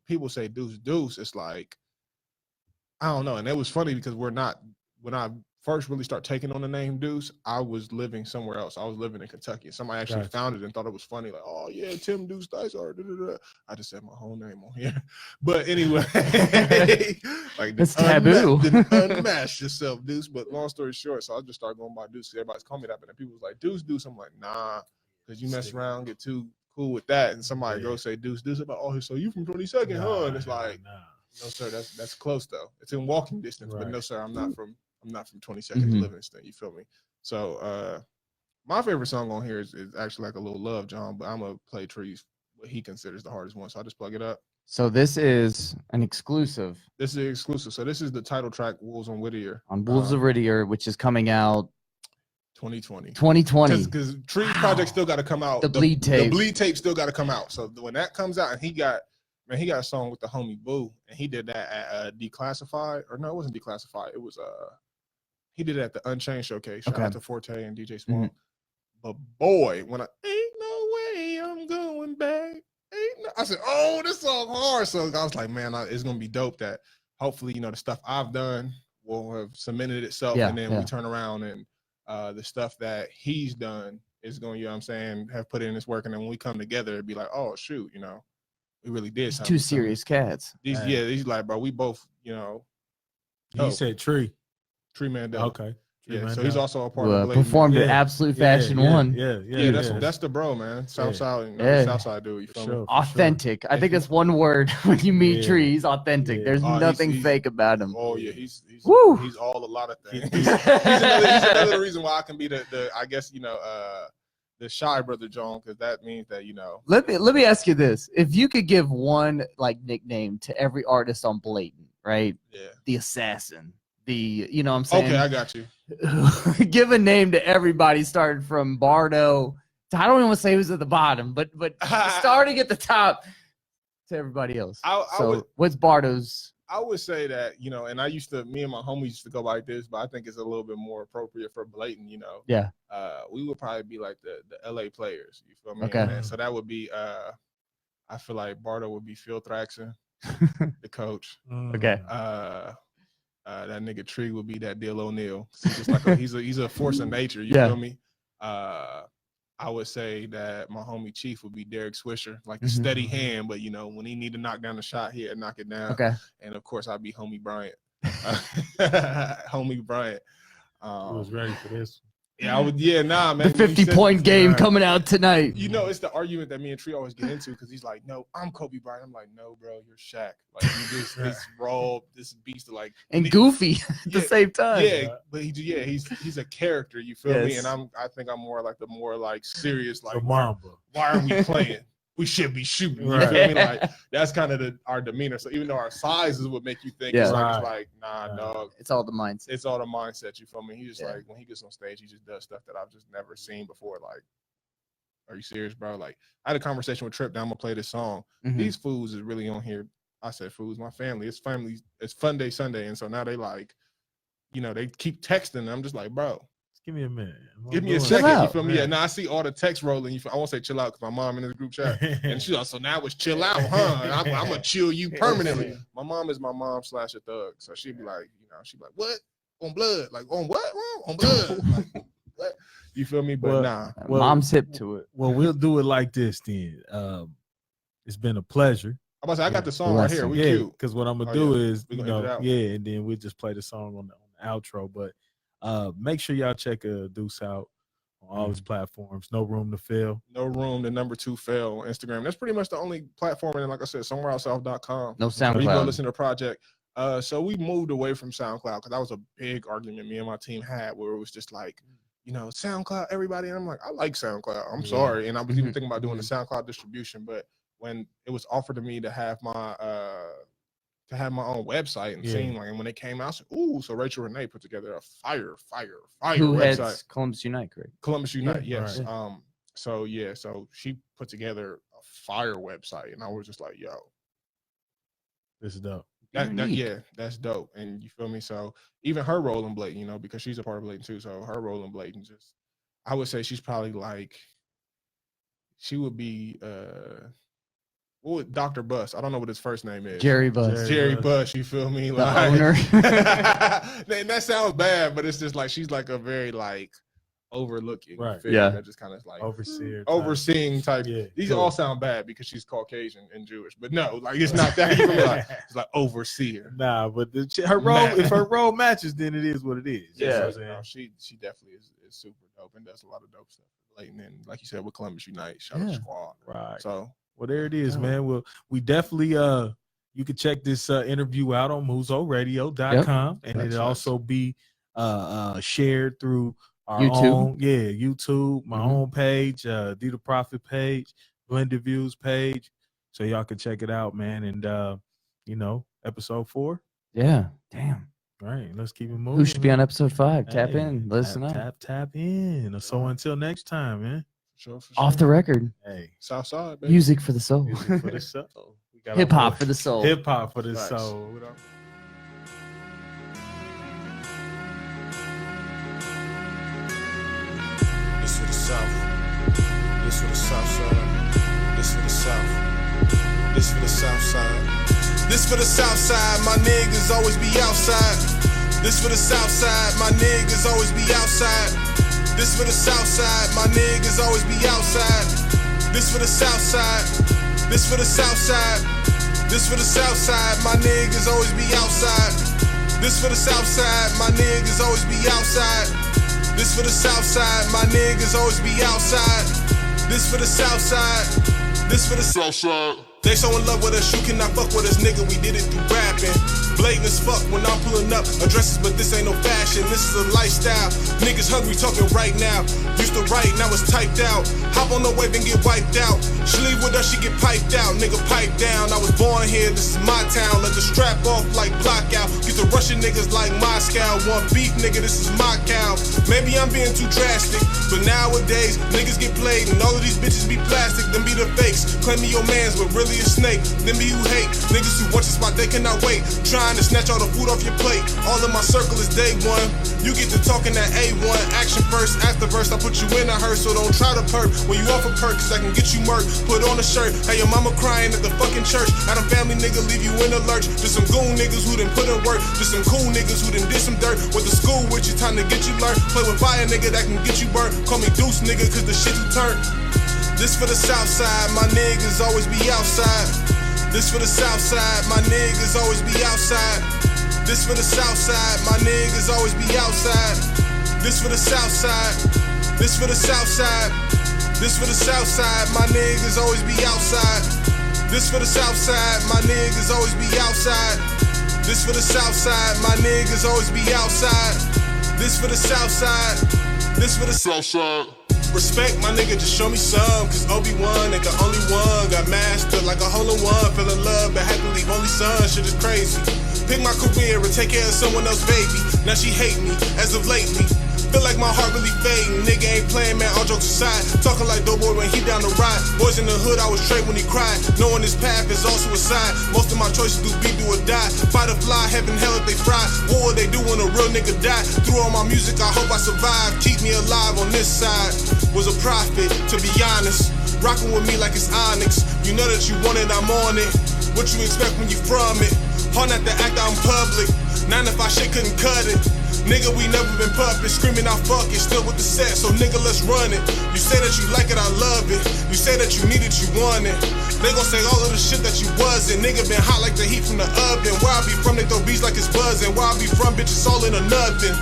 people say Deuce, it's like, I don't know. And it was funny because when I first really start taking on the name Deuce, I was living somewhere else. I was living in Kentucky. Somebody actually found it and thought it was funny. Like, oh yeah, Tim Deuce Dice. I just said my whole name on here. But anyway, like it's taboo. Unmask yourself, Deuce. But long story short, so I just started going by Deuce. Everybody's calling me that, and people was like Deuce. I'm like, nah, because you mess around, get too cool with that, and somebody go say Deuce. About, oh, so you from 22nd, huh? And it's like, no, sir, that's close though. It's in walking distance, but no, sir, I'm not from 22nd to Livingston. You feel me? So my favorite song on here is actually like a little Love John, but I'm gonna play Trees, what he considers the hardest one. So I'll just plug it up. So this is an exclusive. This is exclusive. So this is the title track, Wolves on Whittier. On Wolves of Whittier, which is coming out 2020. Because Trees project still got to come out. The Bleed Tape. The Bleed Tape still got to come out. So when that comes out, and he got a song with the homie Boo, and he did that at Declassified, or no, it wasn't Declassified. It was he did it at the Unchained Showcase. Shout out to Forte and DJ Small. But boy, when ain't no way I'm going back. I said, oh, this song hard. So I was like, man, it's gonna be dope that hopefully, the stuff I've done will have cemented itself, and then we turn around and the stuff that he's done is going, what I'm saying, have put in his work, and then when we come together, it'd be like, oh shoot, we really did something. Two serious cats. These like, bro, we both, You said Tree Mandela. Okay. So he's also a part of Blatant. Performed at Absolute Fashion 1. That's the bro, man. Southside dude. You feel me? Authentic. I think that's one word when you meet Tree. He's authentic. There's nothing fake about him. Oh yeah, he's all a lot of things. he's another reason why I can be the I guess the shy brother John, because that means that Let me ask you this: if you could give one like nickname to every artist on Blatant, right? Yeah. The Assassin. What I'm saying? Okay, I got you. Give a name to everybody, starting from Bardo. I don't even want to say who's at the bottom, but starting at the top to everybody else. What's Bardo's? I would say that, and me and my homies used to go like this, but I think it's a little bit more appropriate for Blatant, Yeah. We would probably be like the LA players, you feel me? Okay. And so that would be, I feel like Bardo would be Phil Thraxon, the coach. Okay. That nigga Tree would be that Dill O'Neal. He's just like he's a force of nature, you feel me? I would say that my homie Chief would be Derek Swisher, like a steady hand, but when he need to knock down the shot, he'd knock it down. Okay. And of course, I'd be homie Bryant. Homie Bryant. I was ready for this. Yeah, I would. Yeah, nah, man. The 50-point game coming out tonight. It's the argument that me and Tree always get into, because he's like, "No, I'm Kobe Bryant." I'm like, "No, bro, you're Shaq. Like, you just this raw, this beast of like and goofy at the same time." Yeah, but he's a character. You feel me? And I think I'm more like serious. Like, why are we playing? We should be shooting. You feel me? Like, that's kind of our demeanor. So even though our sizes would make you think it's like, nah, dog. It's all the mindset. It's all the mindset. You feel me? He just like, when he gets on stage, he just does stuff that I've just never seen before. Like, are you serious, bro? Like, I had a conversation with Trip. Now I'm gonna play this song. These fools is really on here. I said fools, my family. It's family. It's Fun Day Sunday, and so now they like, they keep texting. And I'm just like, bro. Give me a minute. Give me a second. You feel me? Yeah. Now I see all the text rolling. I won't say chill out because my mom in this group chat, and she's like, so now it's chill out, huh? And I'm gonna chill you permanently. My mom is my mom / a thug, so she'd be like, she'd be like, what? On blood? Like on what? On blood? Like, what? You feel me? But nah. Mom's hip to it. Well, we'll do it like this then. It's been a pleasure. I'm about to say, I got the song right here. We cute. Because what I'm gonna do is, and then we'll just play the song on the outro. But make sure y'all check D.U.E.C.E out on all his platforms. No Room to Fail. No Room, the number 2 Fail on Instagram. That's pretty much the only platform. And like I said, somewhereoutsouth.com. No SoundCloud. You go listen to the project. So we moved away from SoundCloud because that was a big argument me and my team had, where it was just like, SoundCloud, everybody. And I'm like, I like SoundCloud. I'm sorry. And I was even thinking about doing the SoundCloud distribution, but when it was offered to me to have my own website and seeing like, and when it came out, I said, ooh, so Rachel Renee put together a fire Who website. heads Columbus Unite, correct? Columbus Unite, yes. Right. So she put together a fire website, and I was just like, yo, this is dope. That's dope. And you feel me? So even her role in Blatant, because she's a part of Blatant too. So her role in Blatant, just, I would say she's probably like, she would be Dr. Buss. I don't know what his first name is. Jerry Buss. Jerry Buss, you feel me? The owner. And that sounds bad, but it's just like she's like a very like overlooking figure. Yeah. That just kind of like overseeing type. Yeah, these all sound bad because she's Caucasian and Jewish, but no, like it's not that. You feel me? Like, it's like overseer. Nah, but her role, if her role matches, then it is what it is. Yeah, she definitely is super dope and does a lot of dope stuff. And like you said, with Columbus Unite, shout out Squad. Right. So. Well, there it is, man. Well, we definitely you can check this interview out on MuzoRadio.com, and it'll also be shared through our YouTube. YouTube, my own page, D the Prophet page, Blended Views page, so y'all can check it out, man. And episode 4. Yeah, damn. Right, let's keep it moving. Who should be on episode 5? Tap in, listen up. Tap in. So until next time, man. For sure. Off the record. Hey, Southside, baby. Music for the soul. Music for the soul. Hip hop for the soul. Hip hop for the soul. It's for the soul. South. This for the South Side. This for the South. This for the South Side. This for the South Side. My niggas always be outside. This for the South Side. My niggas always be outside. This for the South Side. My niggas always be outside. This for the South Side. This for the South Side. This for the South Side. My niggas always be outside. This for the South Side. My niggas always be outside. This for the South Side. My niggas always be outside. This for the South Side. This for the South Side. They so in love with us, you cannot fuck with us, nigga. We did it through rapping. Blatant as fuck when I'm pulling up addresses, but this ain't no fashion. This is a lifestyle. Niggas hungry talking right now. Used to write, now it's typed out. Hop on the wave and get wiped out. She leave with us, she get piped out. Nigga, pipe down. I was born here, this is my town. Let the strap off like block out. Get the Russian niggas like Moscow. Want beef, nigga, this is my cow. Maybe I'm being too drastic, but nowadays niggas get played and all of these bitches be plastic. Them be the fakes. Claim me your mans, but really a snake. Them be who hate. Niggas who watch the spot, they cannot wait. Trying to snatch all the food off your plate. All in my circle is day one. You get to talking that A1. Action first, after verse, I put you in a hearse. So don't try to perk when you off a perk, cause I can get you murked. Put on a shirt, hey your mama crying at the fucking church. Had a family nigga leave you in a lurch. Just some goon niggas who done put in work. Just some cool niggas who done did some dirt. Went to school with you, time to get you learned. Play with fire nigga that can get you burnt. Call me Deuce nigga cause the shit you turned. This for the South Side, my niggas always be outside. This for the South Side, my niggas always be outside. This for the South Side, my niggas always be outside. This for the South Side. This for the South Side. This for the South Side, my niggas always be outside. This for the South Side, my niggas always be outside. This for the South Side, my niggas always be outside. This for the South Side. This for the South Side. Respect my nigga, just show me some. Cause Obi-Wan ain't the only one. Got mastered like a hole in one. Fell in love but had to leave only son. Shit is crazy. Pick my career and take care of someone else, baby. Now she hate me as of lately. Feel like my heart really fading. Nigga ain't playing, man, all jokes aside. Talking like Doughboy when he down the ride. Boys in the hood, I was straight when he cried. Knowing his path is also a side. Most of my choices do or die. Fight or fly, heaven, hell if they fry. What would they do when a real nigga die? Through all my music, I hope I survive. Keep me alive on this side. Was a prophet, to be honest. Rocking with me like it's Onyx. You know that you want it, I'm on it. What you expect when you from it? Hard not to act out in public. 9 to 5 shit couldn't cut it. Nigga, we never been puppets, screaming out fuck it, still with the set, so nigga, let's run it. You say that you like it, I love it. You say that you need it, you want it. They gon' say all of the shit that you wasn't. Nigga been hot like the heat from the oven. Where I be from, they throw beats like it's buzzing. Where I be from, bitch, it's all in or nothing.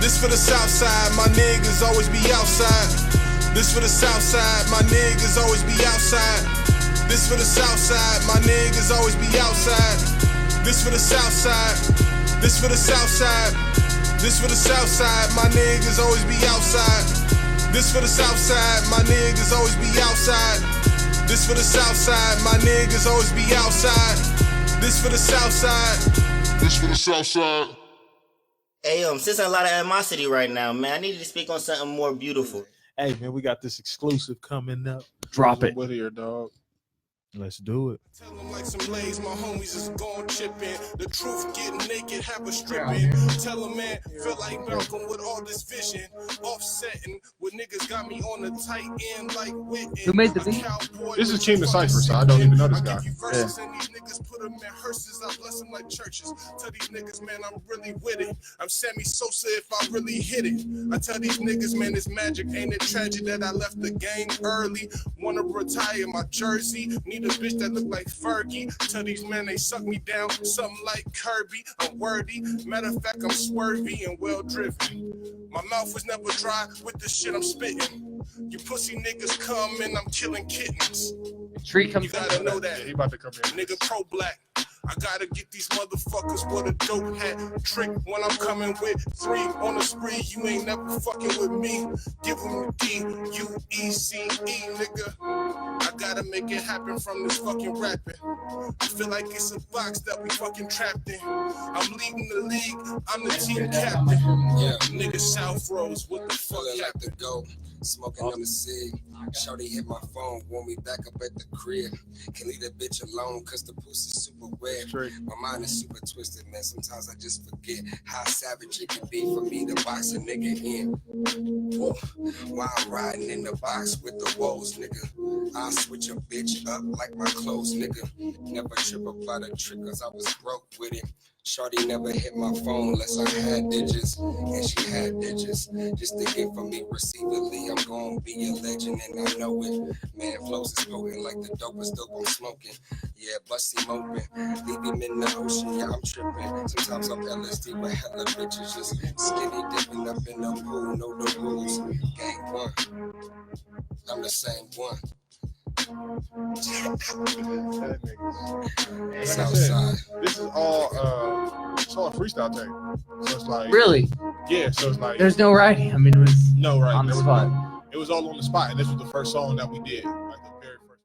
This for the South Side, my niggas always be outside. This for the South Side, my niggas always be outside. This for the South Side, my niggas always be outside. This for the South Side. This for the South Side. This for the South Side, my niggas always be outside. This for the South Side, my niggas always be outside. This for the South Side, my niggas always be outside. This for the South Side. This for the South Side. Hey, since a lot of animosity right now, man, I needed to speak on something more beautiful. Hey, man, we got this exclusive coming up. Drop it. What here, dog? Let's do it. Tell them like some lays, my homies is gon' chip in. The truth getting naked, have a stripping. Tell them, man, feel like Malcolm with all this vision. Offsetting with niggas got me on the tight end like Witten. Who made the beat? This is King the Cypher, so I don't even know this guy. Yeah. And these niggas put them in hearses, I bless them like churches. Tell these niggas, man, I'm really with it. I'm Sammy Sosa if I really hit it. I tell these niggas, man, it's magic. Ain't it tragic that I left the game early? Wanna retire my jersey. Need a bitch that look like Fergie. Tell these men they suck me down, something like Kirby. I'm worthy. Matter of fact, I'm swervy and well driven. My mouth was never dry with the shit I'm spitting. You pussy niggas come and I'm killing kittens. Tree comes You gotta know that. Yeah, he about to come in. Nigga pro-black. I gotta get these motherfuckers with a dope hat. Trick when I'm coming with 3 on the spree. You ain't never fucking with me. Give them the D.U.E.C.E, nigga. I gotta make it happen from this fucking rapping. I feel like it's a box that we fucking trapped in. I'm leading the league. I'm the team captain. Yeah. Nigga South Rose, what the fuck Feeling like happened? the GOAT. Smoking on the cig. Shorty hit my phone, want me back up at the crib. Can leave that bitch alone, cause the pussy's super wet. My mind is super twisted, man. Sometimes I just forget how savage it can be for me to box a nigga in. Woo. While I'm riding in the box with the woes, nigga. I'll switch a bitch up like my clothes, nigga. Never trip up by the trick, cause I was broke with it. Shorty never hit my phone unless I had digits, and she had digits. Just thinking for me repeatedly, I'm gonna be a legend, and I know it. Man, flows is potent like the dopest dope I'm smoking. Yeah, bust him open, leave him in the ocean. Yeah, I'm tripping. Sometimes I'm LSD with hella bitches, just skinny dipping up in the pool. Know the rules. Gang one, I'm the same one. Southside. This is all it's all freestyle tape. So it's like Really? Yeah, so it's like There's no writing. I mean, it was no right on the there was spot. no- it was all on the spot, and this was the first song that we did.